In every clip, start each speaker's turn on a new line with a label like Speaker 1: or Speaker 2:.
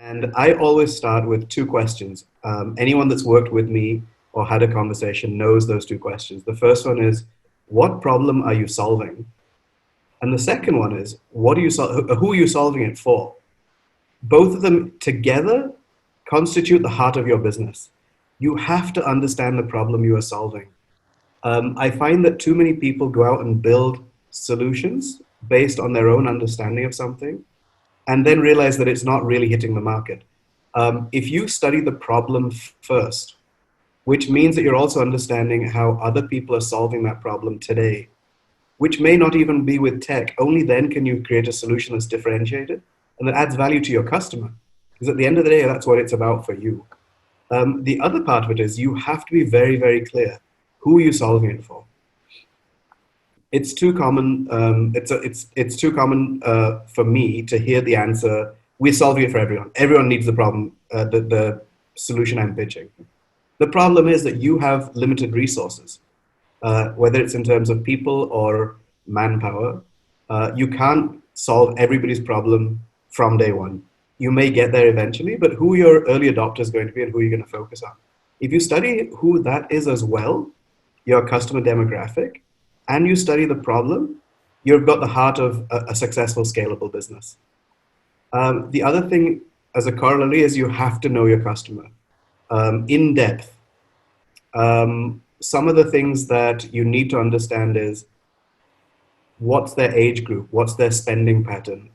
Speaker 1: And I always start with two questions. Anyone that's worked with me or had a conversation knows those two questions. The first one is, what problem are you solving? And the second one is, who are you solving it for? Both of them together constitute the heart of your business. You have to understand the problem you are solving. I find that too many people go out and build solutions based on their own understanding of something and then realize that it's not really hitting the market. If you study the problem first, which means that you're also understanding how other people are solving that problem today, which may not even be with tech, only then can you create a solution that's differentiated and that adds value to your customer. Because at the end of the day, that's what it's about for you. The other part of it is you have to be very, very clear. Who are you solving it for? It's too common. It's too common for me to hear the answer. We're solving it for everyone. Everyone needs the problem. The solution I'm pitching. The problem is that you have limited resources, whether it's in terms of people or manpower. You can't solve everybody's problem from day one. You may get there eventually, but who your early adopter is going to be and who you're going to focus on. If you study who that is as well, your customer demographic, and you study the problem, you've got the heart of a successful scalable business. The other thing as a corollary is you have to know your customer in depth. Some of the things that you need to understand is what's their age group, what's their spending pattern,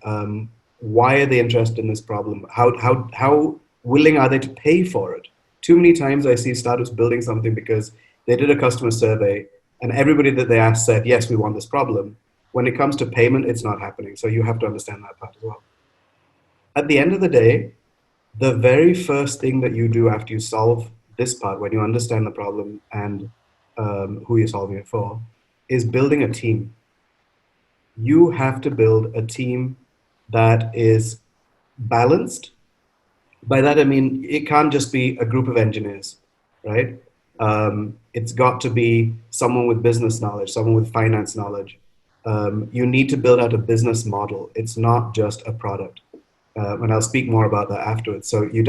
Speaker 1: why are they interested in this problem, how willing are they to pay for it. Too many times I see startups building something because they did a customer survey and everybody that they asked said, yes, we want this problem. When it comes to payment, it's not happening. So you have to understand that part as well. At the end of the day, the very first thing that you do after you solve this part, when you understand the problem and who you're solving it for, is building a team. You have to build a team that is balanced. By that, I mean, it can't just be a group of engineers, right? It's got to be someone with business knowledge, someone with finance knowledge. You need to build out a business model. It's not just a product. And I'll speak more about that afterwards. So you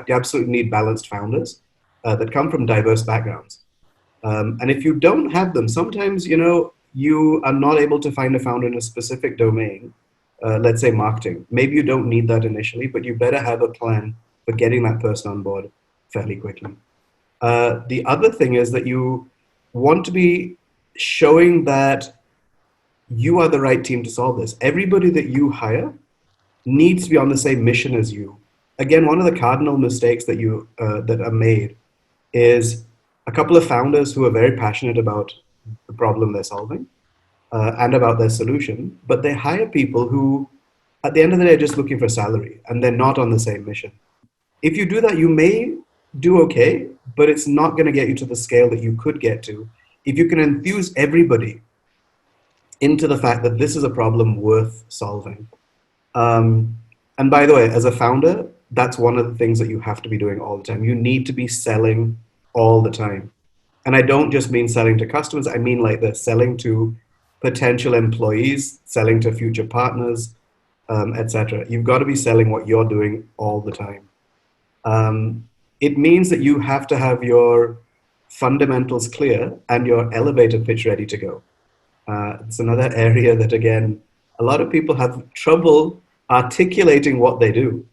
Speaker 1: absolutely need balanced founders that come from diverse backgrounds. And if you don't have them, sometimes, you are not able to find a founder in a specific domain, let's say marketing. Maybe you don't need that initially, but you better have a plan for getting that person on board fairly quickly. The other thing is that you want to be showing that you are the right team to solve this. Everybody that you hire needs to be on the same mission as you. Again, one of the cardinal mistakes that are made is a couple of founders who are very passionate about the problem they're solving and about their solution, but they hire people who, at the end of the day, are just looking for salary and they're not on the same mission. If you do that, you may do okay, but it's not going to get you to the scale that you could get to if you can enthuse everybody into the fact that this is a problem worth solving. And by the way, as a founder, that's one of the things that you have to be doing all the time. You need to be selling all the time. And I don't just mean selling to customers, I mean like the selling to potential employees, selling to future partners, etc. You've got to be selling what you're doing all the time. It means that you have to have your fundamentals clear and your elevator pitch ready to go. It's another area that, again, a lot of people have trouble articulating what they do.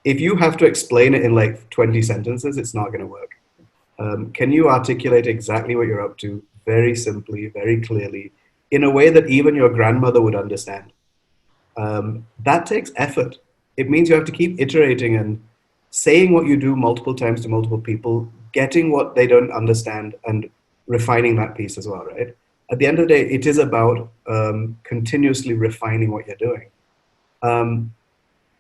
Speaker 1: If you have to explain it in like 20 sentences, it's not going to work. Can you articulate exactly what you're up to very simply, very clearly, in a way that even your grandmother would understand? That takes effort. It means you have to keep iterating and saying what you do multiple times to multiple people, getting what they don't understand and refining that piece as well, right? At the end of the day, it is about continuously refining what you're doing.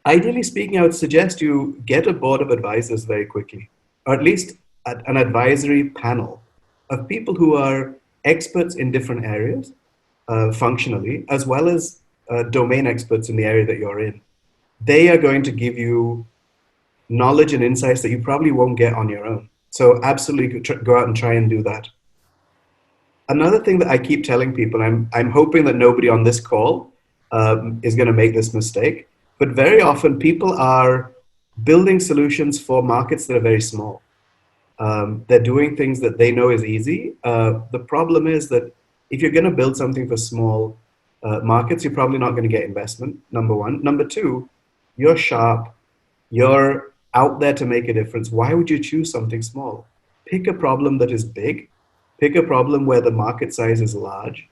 Speaker 1: Ideally speaking, I would suggest you get a board of advisors very quickly, or at least an advisory panel of people who are experts in different areas functionally, as well as domain experts in the area that you're in. They are going to give you knowledge and insights that you probably won't get on your own. So absolutely go out and try and do that. Another thing that I keep telling people, I'm hoping that nobody on this call is going to make this mistake, but very often people are building solutions for markets that are very small. They're doing things that they know is easy. The problem is that if you're going to build something for small markets, you're probably not going to get investment, number one. Number two, you're sharp, you're out there to make a difference. Why would you choose something small? Pick a problem that is big, pick a problem where the market size is large,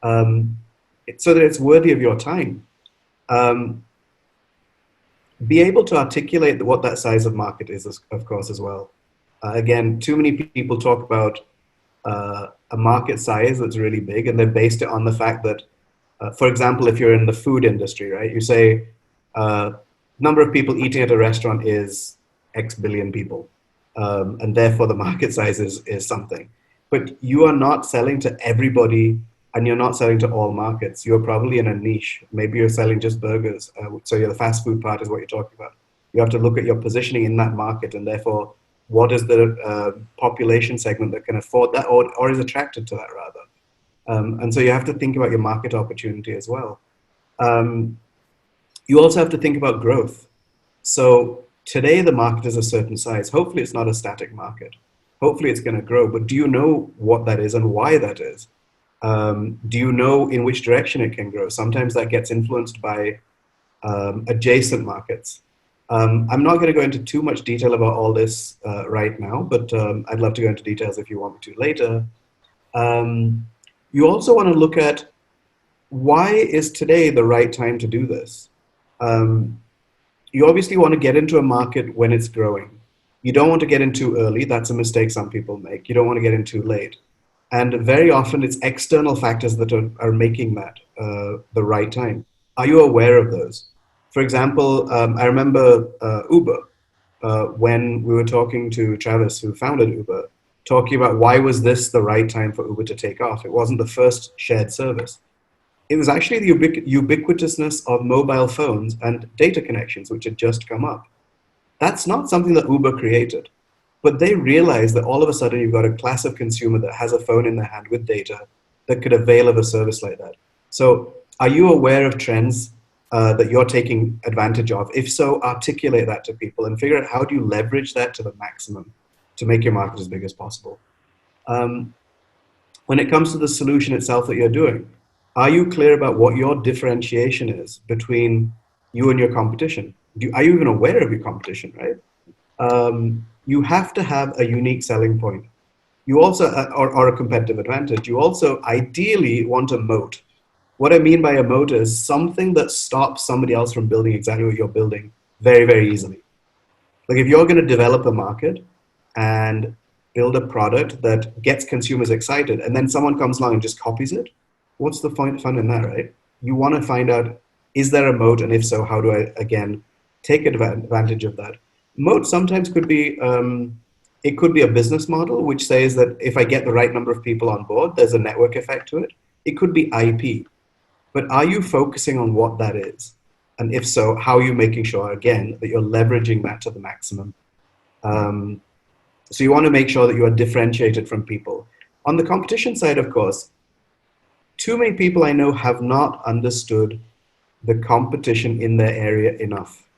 Speaker 1: um, so that it's worthy of your time. Um, be able to articulate what that size of market is, of course, as well. Again, too many people talk about a market size that's really big, and they've based it on the fact that, for example, if you're in the food industry, right, you say number of people eating at a restaurant is X billion people, and therefore the market size is something. But you are not selling to everybody, and you're not selling to all markets. You're probably in a niche. Maybe you're selling just burgers. So the fast food part is what you're talking about. You have to look at your positioning in that market, and therefore, what is the population segment that can afford that, or is attracted to that rather. And so you have to think about your market opportunity as well. Um, you also have to think about growth. So today the market is a certain size. Hopefully it's not a static market. Hopefully it's going to grow. But do you know what that is and why that is? Do you know in which direction it can grow? Sometimes that gets influenced by adjacent markets. I'm not going to go into too much detail about all this right now, but I'd love to go into details if you want me to later. Um, you also want to look at why is today the right time to do this? Um, you obviously want to get into a market when it's growing. You don't want to get in too early. That's a mistake some people make. You don't want to get in too late. And very often it's external factors that are making that the right time. Are you aware of those? For example, I remember Uber, when we were talking to Travis, who founded Uber, talking about why was this the right time for Uber to take off. It wasn't the first shared service. It was actually the ubiquitousness of mobile phones and data connections, which had just come up. That's not something that Uber created, but they realized that all of a sudden you've got a class of consumer that has a phone in their hand with data that could avail of a service like that. So, are you aware of trends that you're taking advantage of? If so, articulate that to people and figure out how do you leverage that to the maximum to make your market as big as possible. Um, when it comes to the solution itself that you're doing, are you clear about what your differentiation is between you and your competition? Are you even aware of your competition, right? You have to have a unique selling point. You also, or a competitive advantage. You also ideally want a moat. What I mean by a moat is something that stops somebody else from building exactly what you're building very, very easily. Like if you're going to develop a market and build a product that gets consumers excited, and then someone comes along and just copies it, what's the fun in that, right? You want to find out, is there a moat, and if so, how do I again take advantage of that? Moat sometimes could be it could be a business model which says that if I get the right number of people on board, there's a network effect to it. It could be IP, but are you focusing on what that is? And if so, how are you making sure, again, that you're leveraging that to the maximum? Um, so you want to make sure that you are differentiated from people. On the competition side, of course, too many people I know have not understood the competition in their area enough.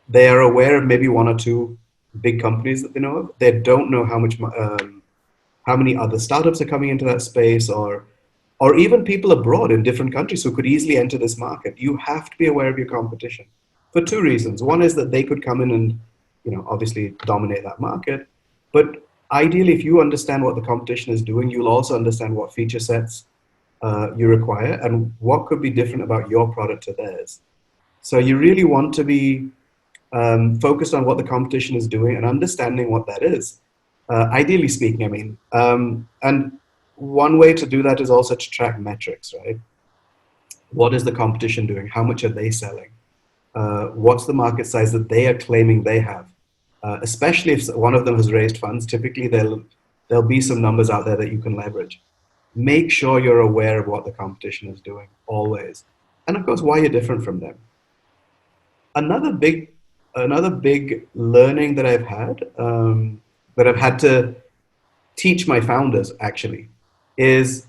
Speaker 1: They are aware of maybe one or two big companies that they know of. They don't know how many other startups are coming into that space, or even people abroad in different countries who could easily enter this market. You have to be aware of your competition for two reasons. One is that they could come in and, obviously dominate that market. But ideally, if you understand what the competition is doing, you'll also understand what feature sets you require and what could be different about your product to theirs. So you really want to be focused on what the competition is doing and understanding what that is. Ideally speaking, I mean. And one way to do that is also to track metrics, right? What is the competition doing? How much are they selling? What's the market size that they are claiming they have? Especially if one of them has raised funds, typically there'll be some numbers out there that you can leverage. Make sure you're aware of what the competition is doing always, and of course why you're different from them. Another big another big learning that I've had to teach my founders actually is,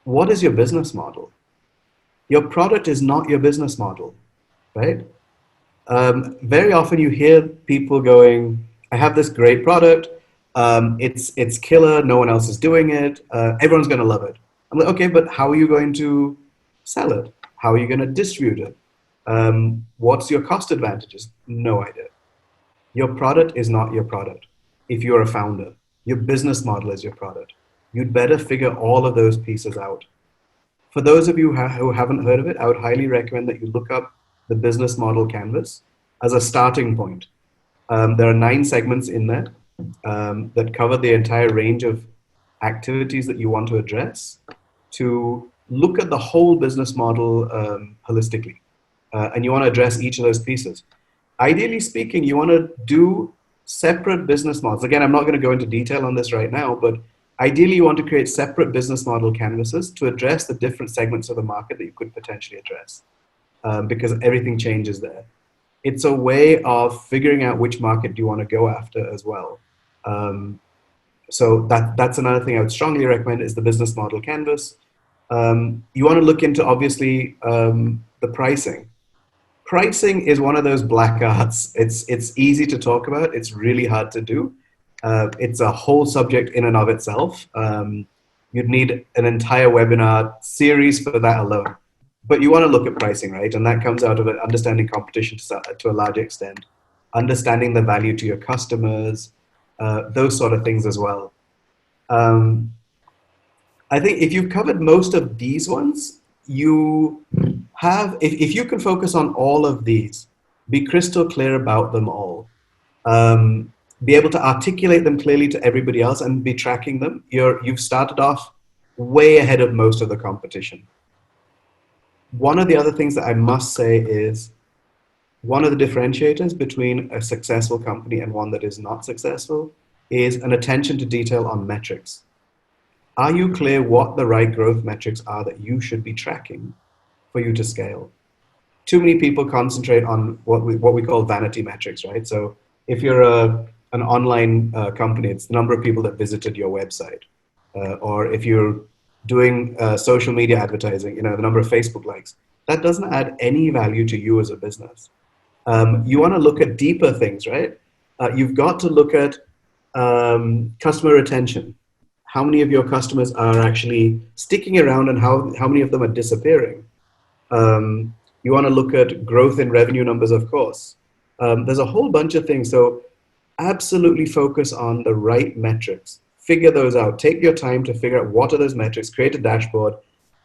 Speaker 1: what is your business model? Your product is not your business model, right? Very often you hear people going, "I have this great product. It's killer. No one else is doing it. Everyone's going to love it." I'm like, okay, but how are you going to sell it? How are you going to distribute it? What's your cost advantages? No idea. Your product is not your product. If you're a founder, your business model is your product. You'd better figure all of those pieces out. For those of you who haven't heard of it, I would highly recommend that you look up the business model canvas as a starting point. There are 9 segments in there that cover the entire range of activities that you want to address to look at the whole business model holistically. And you want to address each of those pieces. Ideally speaking, you want to do separate business models. Again, I'm not going to go into detail on this right now, but ideally you want to create separate business model canvases to address the different segments of the market that you could potentially address, because everything changes there. It's a way of figuring out which market do you want to go after as well. Um, so that's another thing I would strongly recommend is the business model canvas. You want to look into obviously the pricing. Pricing is one of those black arts. It's easy to talk about. It's really hard to do. It's a whole subject in and of itself. You'd need an entire webinar series for that alone. But you want to look at pricing, right? And that comes out of it, understanding competition to a large extent, understanding the value to your customers, those sort of things as well. Um, I think if you've covered most of these ones, you if you can focus on all of these, be crystal clear about them all, be able to articulate them clearly to everybody else and be tracking them, you've started off way ahead of most of the competition. One of the other things that I must say is one of the differentiators between a successful company and one that is not successful is an attention to detail on metrics. Are you clear what the right growth metrics are that you should be tracking for you to scale? Too many people concentrate on what we call vanity metrics, right? So if you're an online company, it's the number of people that visited your website. Or if you're doing social media advertising, the number of Facebook likes. That doesn't add any value to you as a business. You want to look at deeper things, right? You've got to look at customer retention. How many of your customers are actually sticking around and how many of them are disappearing? You want to look at growth in revenue numbers, of course. There's a whole bunch of things. So absolutely focus on the right metrics. Figure those out. Take your time to figure out what are those metrics, create a dashboard,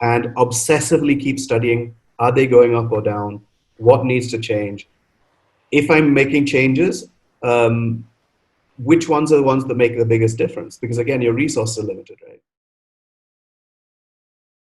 Speaker 1: and obsessively keep studying. Are they going up or down? What needs to change? If I'm making changes, which ones are the ones that make the biggest difference? Because again, your resources are limited, right?